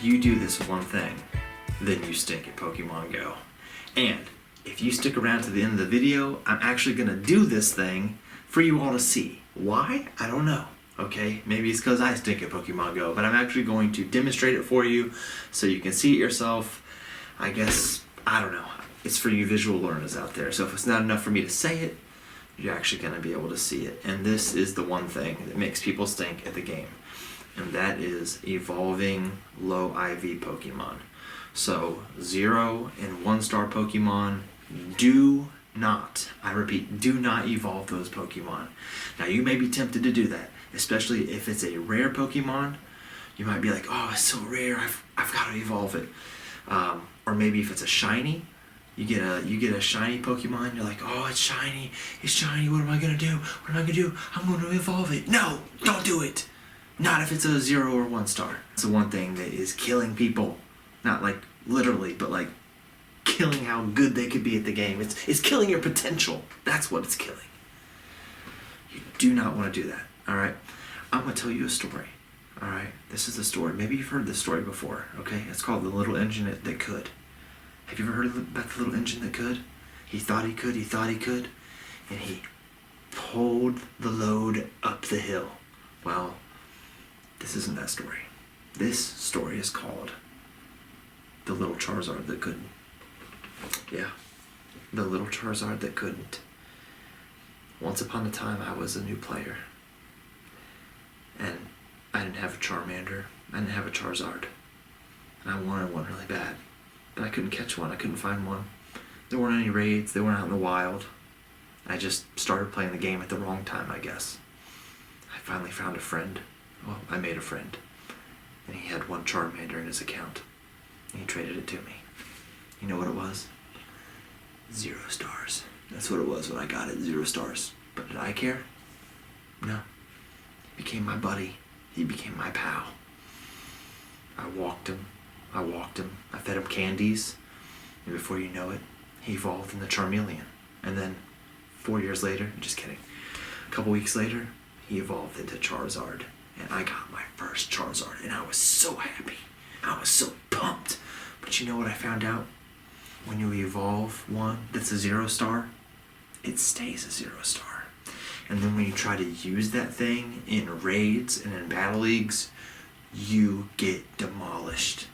if you do this one thing, then you stink at Pokemon Go. And if you stick around to the end of the video, I'm actually gonna do this thing for you all to see. Why? I don't know. Okay, maybe it's because I stink at Pokemon Go, but I'm actually going to demonstrate it for you so you can see it yourself. I guess, I don't know. It's for you visual learners out there. So if it's not enough for me to say it, you're actually going to be able to see it. And this is the one thing that makes people stink at the game. And that is evolving low IV Pokemon. So 0 and 1-star Pokemon, do not, I repeat, do not evolve those Pokemon. Now you may be tempted to do that, especially if it's a rare Pokemon. You might be like, oh, it's so rare, I've got to evolve it. Or maybe if it's a shiny, you get a shiny Pokemon, you're like, oh, it's shiny, what am I gonna do? I'm gonna evolve it. No, don't do it. Not if it's a 0 or 1-star. It's the one thing that is killing people. Not like literally, but like killing how good they could be at the game. It's killing your potential. That's what it's killing. You do not want to do that, all right? I'm gonna tell you a story, all right? This is a story. Maybe you've heard this story before, okay? It's called The Little Engine That Could. Have you ever heard about the little engine that could? He thought he could, and he pulled the load up the hill. Well, this isn't that story. This story is called The Little Charizard That Couldn't. Yeah, The Little Charizard That Couldn't. Once upon a time, I was a new player. And I didn't have a Charmander. I didn't have a Charizard. And I wanted one really bad. But I couldn't catch one. I couldn't find one. There weren't any raids. They weren't out in the wild. I just started playing the game at the wrong time, I guess. I finally found a friend. Well, I made a friend. And he had one Charmander in his account. And he traded it to me. You know what it was? 0 stars. That's what it was when I got it, 0 stars. But did I care? No. He became my buddy. He became my pal. I walked him. I fed him candies. And before you know it, he evolved into Charmeleon. And then 4 years later, just kidding, a couple weeks later, he evolved into Charizard. And I got my first Charizard. And I was so happy. I was so pumped. But you know what I found out? When you evolve one that's a 0 star, it stays a 0 star. And then when you try to use that thing in raids and in battle leagues, you get demolished.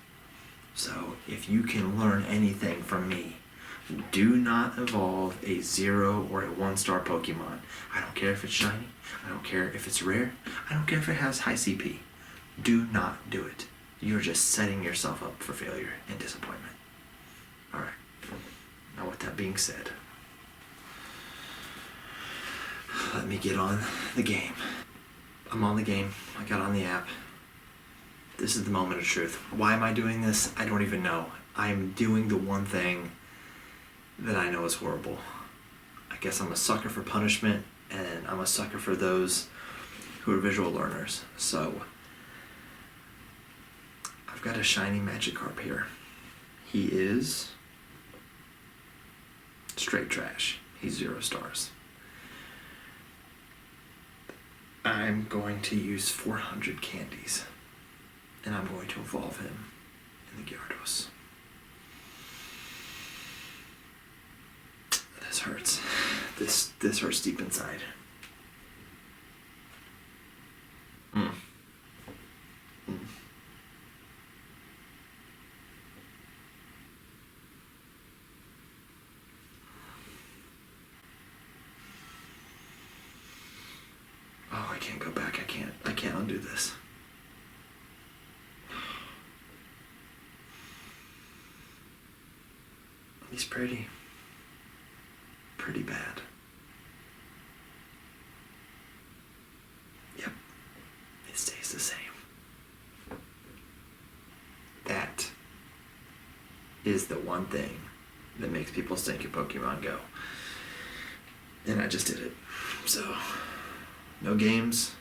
So if you can learn anything from me, do not evolve a 0 or a 1-star Pokemon. I don't care if it's shiny. I don't care if it's rare. I don't care if it has high CP. Do not do it. You're just setting yourself up for failure and disappointment. Alright. Now with that being said, let me get on the game. I'm on the game. I got on the app. This is the moment of truth. Why am I doing this? I don't even know. I'm doing the one thing that I know is horrible. I guess I'm a sucker for punishment, and I'm a sucker for those who are visual learners. So, I've got a shiny Magikarp here. He is straight trash. He's 0 stars. I'm going to use 400 candies. And I'm going to evolve him in the Gyarados. This hurts. This hurts deep inside. Oh, I can't go back. I can't undo this. He's pretty bad. Yep, it stays the same. That is the one thing that makes people stink at Pokemon Go. And I just did it. So, no games.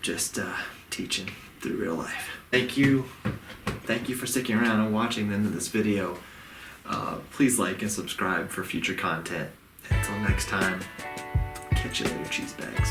Just teaching through real life. Thank you for sticking around and watching the end of this video. Please like and subscribe for future content. Until next time, catch you later, cheese bags.